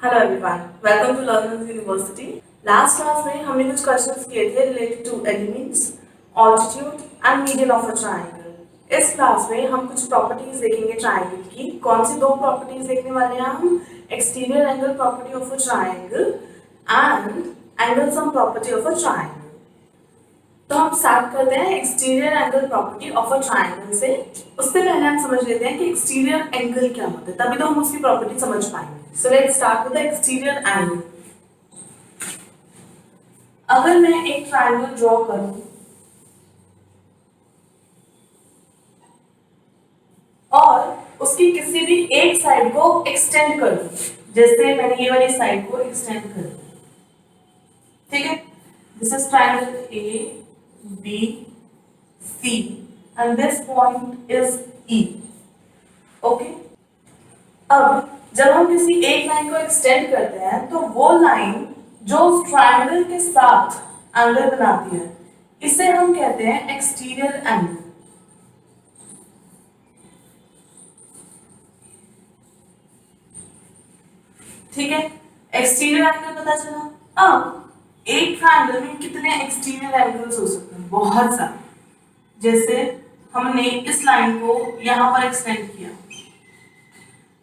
Hello everyone, welcome to learners university. Last class में हमने कुछ क्वेश्चंस किए थे related to elements, altitude and median of a triangle. इस क्लास में हम कुछ प्रॉपर्टीज देखेंगे ट्रायंगल की। कौन सी दो प्रॉपर्टीज देखने वाले हैं हम? Exterior angle property of a triangle and angle sum property of a triangle. तो हम स्टार्ट करते हैं exterior angle property of a triangle से। उससे पहले हम समझ लेते हैं कि एक्सटीरियर एंगल क्या होता है, तभी तो हम उसकी प्रॉपर्टी समझ पाएंगे। So let's start with the exterior angle. अगर मैं एक ट्रायंगल ड्रॉ करूं और उसकी किसी भी एक साइड को एक्सटेंड कर दूं, जैसे मैंने ये वाली साइड को एक्सटेंड कर दी, ठीक है। This is triangle A B C and this point is E. Okay, अब जब हम किसी एक लाइन को एक्सटेंड करते हैं तो वो लाइन जो उस ट्रायंगल के साथ एंगल बनाती है, इसे हम कहते हैं एक्सटीरियर एंगल। ठीक है, एक्सटीरियर एंगल पता चला। अब एक ट्रायंगल में कितने एक्सटीरियर एंगल्स हो सकते हैं? बहुत सारे। जैसे हमने इस लाइन को यहां पर एक्सटेंड किया,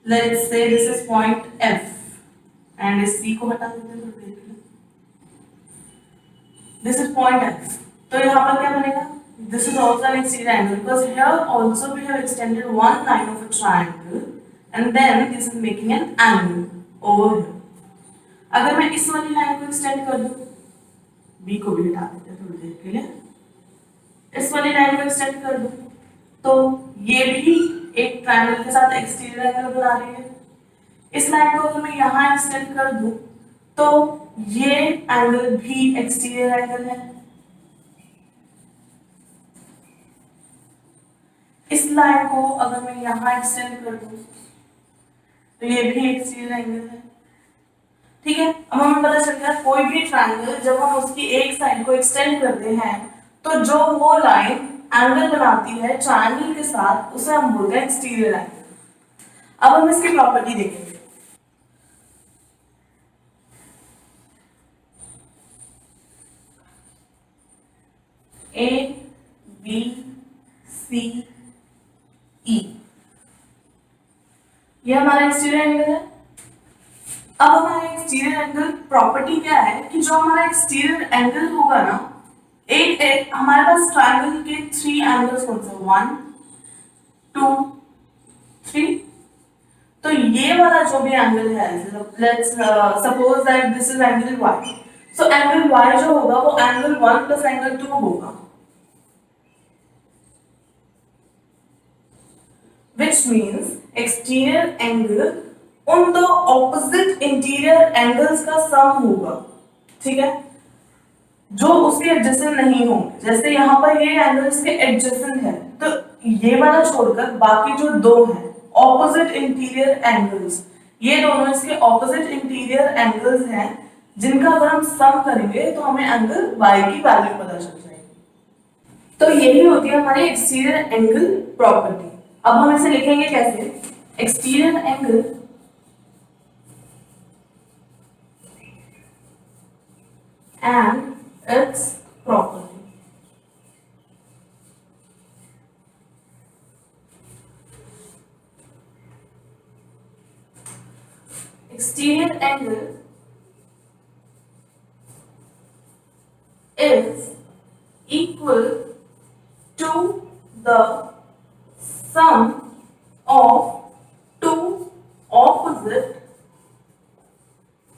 let's say this is point F and इस सी को हटा देते हैं थोड़ी देर के लिए। दिस इज पॉइंट एफ, तो यहाँ पर क्या बनेगा? This is also an exterior angle because here also we have extended one line of a triangle and then this is making an angle over here. अगर मैं इस वाली लाइन को एक्सटेंड कर दूं, बी को भी हटा देते हैं थोड़ी देर के लिए, इस वाली लाइन को एक्सटेंड कर दूं, तो ये भी एक ट्रायंगल के साथ एक्सटीरियर एंगल बना रही है। इस लाइन को अगर मैं यहाँ एक्सटेंड कर दूं तो ये एंगल भी एक्सटीरियर एंगल है। इस लाइन को अगर मैं यहाँ एक्सटेंड कर दूं तो ये भी एक्सटीरियर एंगल है। ठीक है, अब हमें पता चल गया कोई भी ट्रायंगल जब हम उसकी एक साइड को एक्सटेंड करते हैं तो जो वो लाइन एंगल बनाती है ट्रायंगल के साथ, उसे हम बोलते हैं एक्सटीरियर एंगल। अब हम इसकी प्रॉपर्टी देखेंगे। ए बी सी ई, ये हमारा एक्सटीरियर एंगल है। अब हमारा एक्सटीरियर एंगल प्रॉपर्टी क्या है कि जो हमारा एक्सटीरियर एंगल होगा ना, एक हमारे पास ट्रायंगल के थ्री एंगल्स कौन से? 1 2 3। तो ये वाला जो भी एंगल है, let's suppose that this is angle y, so angle y जो होगा वो एंगल 1 प्लस एंगल 2 होगा, which means exterior angle उन दो ऑपोजिट इंटीरियर एंगल्स का सम होगा। ठीक है, जो उसके एडजेसेंट नहीं होंगे। जैसे यहाँ पर ये एंगल इसके एडजेसेंट है, तो ये वाला छोड़कर बाकी जो दो हैं ऑपोजिट इंटीरियर एंगल्स, ये दोनों इसके ऑपोजिट इंटीरियर एंगल्स हैं, जिनका अगर हम सम करेंगे तो हमें एंगल y की वैल्यू पता चल जाएगी। तो यही होती है हमारी एक्सटीरियर एंगल प्रॉपर्टी। अब हम इसे लिखेंगे कैसे? Exterior angle and its property. Exterior angle is equal to the sum of two opposite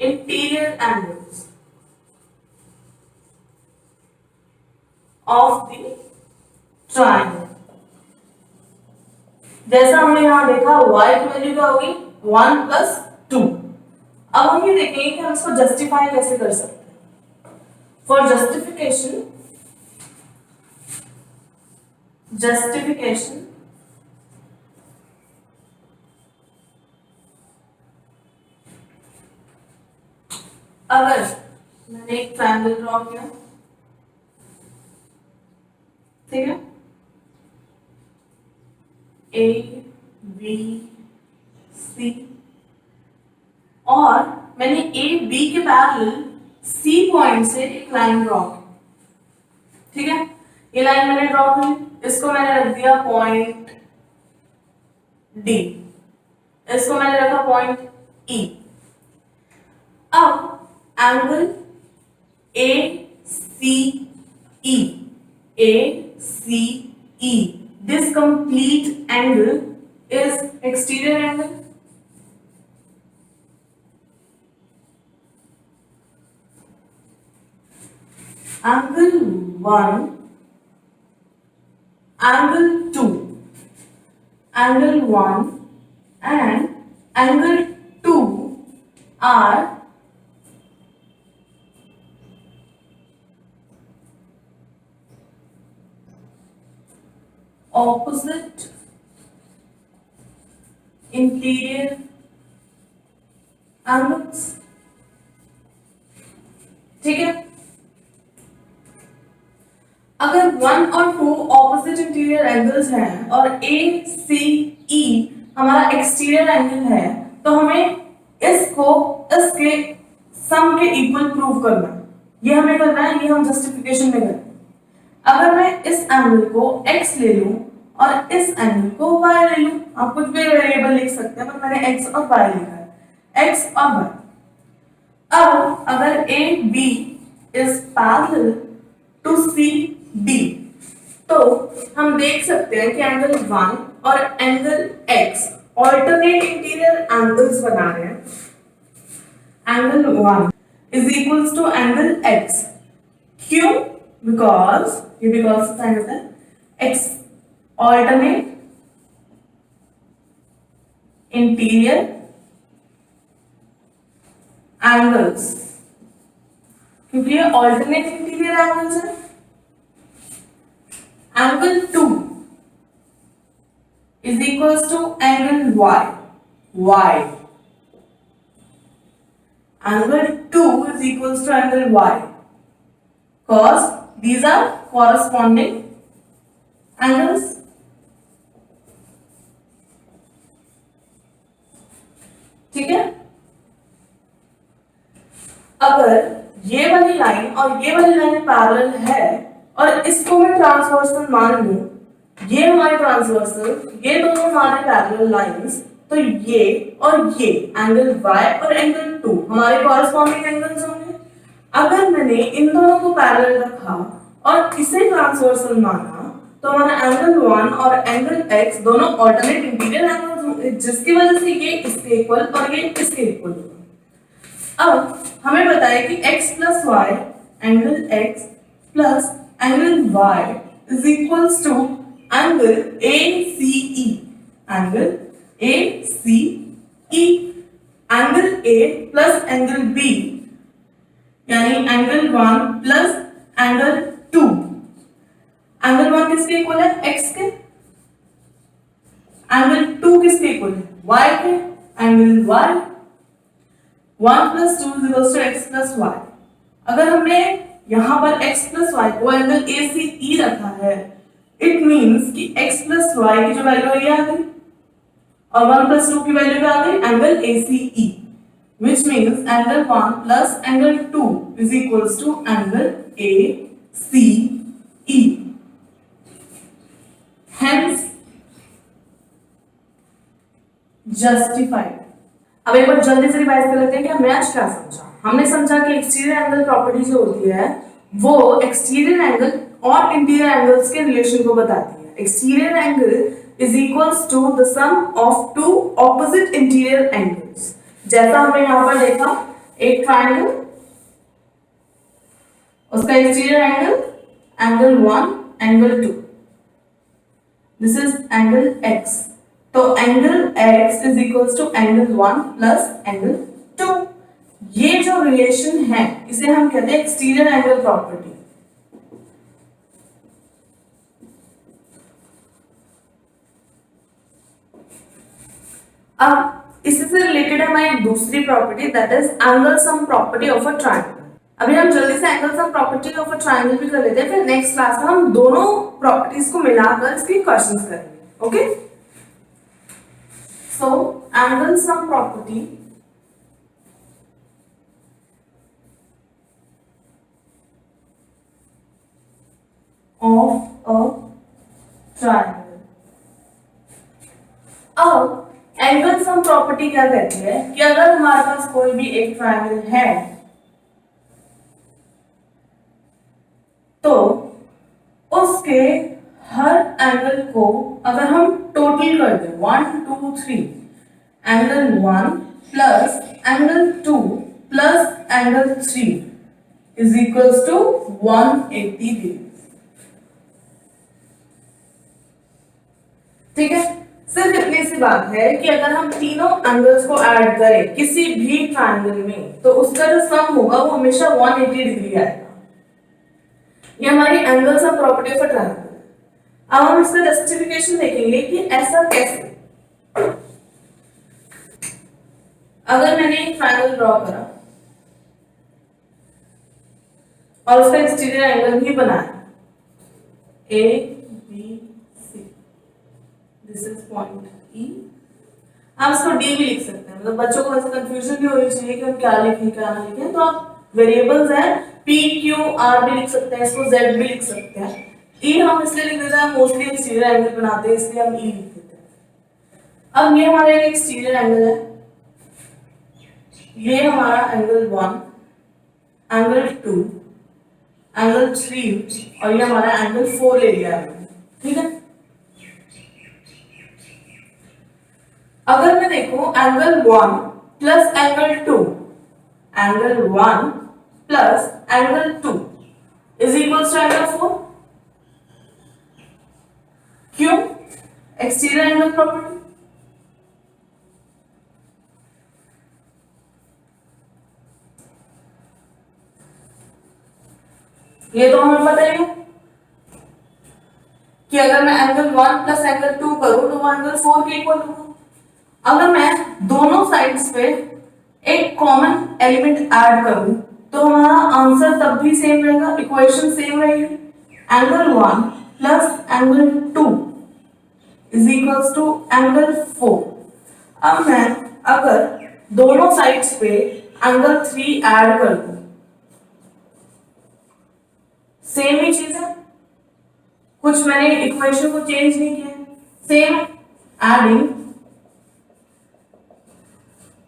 interior angles of the triangle। जैसा हमने यहां देखा y की वैल्यू क्या होगी? 1 प्लस 2। अब हम ये देखेंगे कि हम इसको जस्टिफाई कैसे कर सकते हैं। फॉर जस्टिफिकेशन अगर मैंने एक ट्रायंगल ड्रॉ किया, ठीक है, ए बी सी, और मैंने ए बी के पैरेलल सी पॉइंट से एक लाइन ड्रॉ की, ठीक है, ये लाइन मैंने ड्रॉ की, इसको मैंने रख दिया पॉइंट डी, इसको मैंने रखा पॉइंट ई। अब angle A C E, A C E, this complete angle is exterior angle. Angle 1, angle 2, angle 1 and angle 2 are opposite interior angles, ठीक है। अगर 1 और 2 ऑपोजिट इंटीरियर एंगल्स हैं और ए सी ई हमारा एक्सटीरियर एंगल है, तो हमें इसको इसके सम के इक्वल प्रूव करना है। ये हमें करना है, ये हम जस्टिफिकेशन में करें। अगर मैं इस एंगल को x ले लूं और इस एंगल को y ले लूं, आप कुछ भी वेरिएबल लिख सकते हैं, पर मैंने x और y लिखा है, x और y। अब अगर A B is parallel to C D, तो हम देख सकते हैं कि एंगल 1 और angle x alternate interior angles बना रहे हैं। Angle 1 is equals to angle x, क्यों? बिकॉज ये बिकॉज का साइन होता है, x ऑल्टरनेट इंटीरियर एंगल्स, क्योंकि ये ऑल्टरनेट इंटीरियर एंगल्स है। Angle 2 is equals to angle y. Angle 2 is equals to angle y, cause these are corresponding angles. ठीक है। अगर ये वाली लाइन और ये वाली लाइन पैरेलल है और इसको मैं ट्रांसवर्सल मान लूं, ये हमारे ट्रांसवर्सल, ये दोनों हमारे पैरेलल लाइंस, तो ये और ये एंगल y और एंगल 2 हमारे कॉरेस्पॉन्डिंग एंगल्स होंगे। अगर मैंने इन दोनों को पैरेलल रखा और इसे ट्रांसवर्सल माना, तो हमारा एंगल 1 और एंगल x दोनों ऑल्टरनेट इंटीरियर एंगल्स होंगे, जिसकी वजह से ये इसके इक्वल और ये इसके इक्वल होगा। अब हमें बताया कि x plus y angle x plus angle y is equals to angle ACE, angle ACE, angle A plus angle B, यानी एंगल 1 प्लस एंगल 2। एंगल 1 किसके इक्वल है? x के। एंगल 2 किसके इक्वल है? y के। Angle y 1 plus 2 is equals to x plus y। अगर हमने यहां पर x प्लस y को एंगल ACE रखा है, इट मीन्स कि x प्लस y की जो वैल्यू है ये आ गई और 1 प्लस 2 की वैल्यू भी आ गई angle ACE, which means angle 1 plus angle 2 is equals to angle ACE. Hence justified। अब एक बार जल्दी से रिवाइज कर लेते हैं कि हमने आज क्या समझा। हमने समझा कि एक्सटीरियर एंगल प्रॉपर्टी जो होती है वो एक्सटीरियर एंगल और इंटीरियर एंगल्स के रिलेशन को बताती है। Exterior angle is equals to the sum of two opposite interior angles. जैसा हमने यहाँ पर देखा, एक ट्रायंगल, उसका exterior angle angle 1 angle 2, this is angle x, तो angle x is equals to angle 1 plus angle 2। ये जो रिलेशन है इसे हम कहते हैं एक्सटीरियर एंगल प्रॉपर्टी। अब इससे रिलेटेड है हमारी दूसरी property, that is angle sum property of a triangle. अभी हम जल्दी से angle sum property of a triangle भी कर लेते हैं, फिर नेक्स्ट क्लास में हम दोनों प्रॉपर्टीज को मिलाकर इसके क्वेश्चंस करेंगे। Okay, so angle sum property of a triangle. अब एंगल सम प्रॉपर्टी क्या कहती है कि अगर हमारे पास कोई भी एक ट्रायंगल है तो उसके हर एंगल को अगर हम टोटल कर दें 1 2 3, angle 1 plus angle 2 plus angle 3 is equals to 180 degree. ठीक है, सिर्फ इतनी सी बात है कि अगर हम तीनों एंगल्स को ऐड करें किसी भी ट्रायंगल में तो उसका जो सम होगा वो हमेशा 180 डिग्री आएगा। ये हमारी angle sum property of a triangle. अब हम इसका जस्टिफिकेशन देखेंगे कि ऐसा कैसे। अगर मैंने एक ट्रायंगल ड्रॉ करा और उसका एक्सटीरियर एंगल भी बनाया A B C, this is point E. आप इसको डी भी लिख सकते हैं, मतलब बच्चों को ऐसा कंफ्यूजन भी होनी चाहिए कि हम क्या लिखें क्या ना लिखें, तो आप वेरिएबल्स हैं पी क्यू आर भी लिख सकते हैं, इसको जेड भी लिख सकते हैं। ई हम इसलिए लिख देते हैं, मोस्टली एक्सटीरियर एंगल बनाते हैं इसलिए हम ई लिख देते हैं। अब ये हमारा एक एक्सटीरियर एंगल है, ये हमारा एंगल 1, एंगल 2, एंगल 3 और ये हमारा एंगल 4 ले लिया है। ठीक है, अगर मैं देखूं angle 1 plus angle 2, angle 1 plus angle 2 is equals to angle 4। क्यों? Exterior angle property. ये तो हमें पता ही है कि अगर मैं एंगल 1 प्लस एंगल 2 करूं तो वो एंगल 4 के इक्वल होगा। अगर मैं दोनों साइड्स पे एक कॉमन एलिमेंट ऐड करूं तो हमारा आंसर तब भी सेम रहेगा, इक्वेशन सेम रहेगी। एंगल 1 plus angle 2 is equals to angle 4। अब मैं अगर दोनों साइड्स पे एंगल 3 ऐड कर दूं, सेम ही चीज है, कुछ मैंने इक्वेशन को चेंज नहीं किया, same adding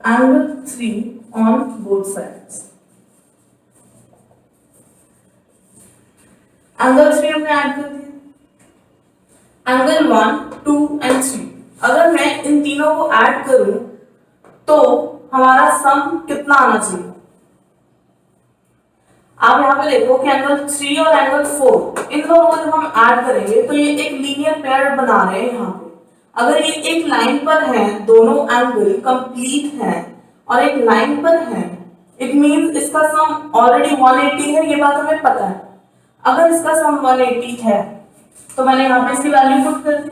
angle 3 on both sides। angle 3 हमने ऐड कर दिया, angle 1 2 and 3। अगर मैं इन तीनों को ऐड करूं तो हमारा सम कितना आना चाहिए? आप यहाँ पे देखो कि एंगल 3 और एंगल 4 इन दोनों को जब हम ऐड करेंगे तो ये एक लीनियर पेयर बना रहे हैं। यहाँ पे अगर ये एक लाइन पर है, दोनों एंगल कंप्लीट हैं और एक लाइन पर है, इट मींस इसका सम ऑलरेडी 180 है, ये बात हमें पता है। अगर इसका सम 180 है तो मैंने यहाँ पे इसकी वैल्यू पुट कर दी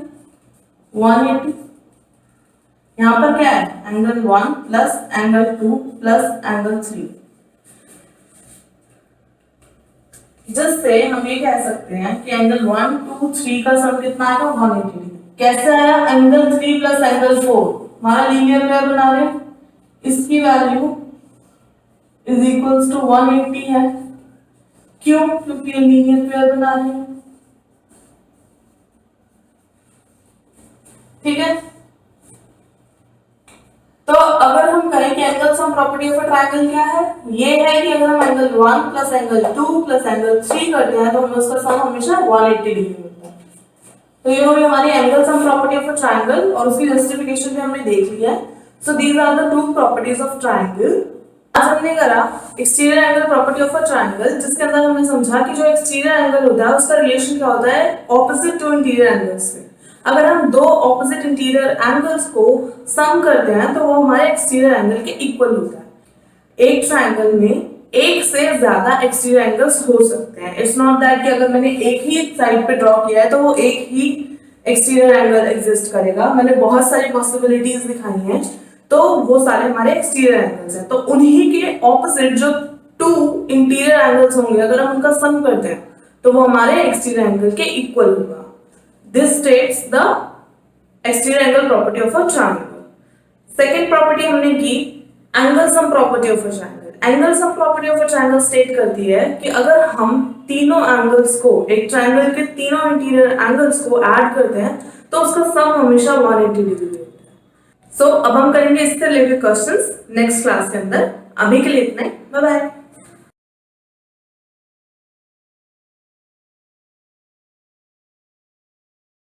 180। यहाँ पर क्या है? Angle 1 plus angle 2 plus angle 3, जिससे हम ये कह सकते हैं कि एंगल 1 2 3 का सम कितना आएगा? 180। कैसे आया? एंगल 3 प्लस एंगल 4 हमारा लीनियर पेयर बना रहे हैं, इसकी वैल्यू इज इक्वल्स टू 180 है। क्यों? क्योंकि ये लीनियर पेयर बना रहे हैं। ठीक है, तो अगर हम कहें कि angle sum property of a triangle क्या है, ये है कि अगर हम angle 1 plus angle 2 plus angle 3 करते हैं तो हमें उसका सम हमेशा 180 डिग्री मिलता है। तो ये होगी हमारी angle sum property of a triangle और उसकी जस्टिफिकेशन भी हमने देख लिया है। So these are the two properties of triangle. आज हमने करा exterior angle property of a triangle, जिसके अंदर हमने समझा कि जो एक्सटीरियर एंगल होता है उसका रिलेशन क्या होता है? ऑपोजिट टू इंटीरियर एंगल्स से। अगर हम दो ऑपोजिट इंटीरियर एंगल्स को सम करते हैं तो वो हमारे एक्सटीरियर एंगल के इक्वल होता है। एक ट्रायंगल में एक से ज्यादा एक्सटीरियर एंगल्स हो सकते हैं। इट्स नॉट दैट कि अगर मैंने एक ही साइड पे ड्रॉ किया है तो वो एक ही एक्सटीरियर एंगल एग्जिस्ट करेगा। मैंने बहुत सारी पॉसिबिलिटीज दिखाई हैं, तो वो सारे हमारे एक्सटीरियर एंगल्स हैं। तो उन्हीं के ऑपोजिट जो टू इंटीरियर एंगल्स होंगे, अगर हम उनका सम करते हैं तो वो हमारे एक्सटीरियर एंगल के इक्वल होगा। This states the exterior angle property of a triangle. Second property हमने की angle sum property of a triangle. Angle sum property of a triangle state करती है कि अगर हम तीनों एंगल्स को, एक ट्रायंगल के तीनों इंटीरियर एंगल्स को ऐड करते हैं तो उसका सम हमेशा 180 डिग्री होता है। सो अब हम करेंगे इससे रिलेटेड क्वेश्चंस नेक्स्ट क्लास के अंदर। अभी के लिए इतना ही, बाय बाय।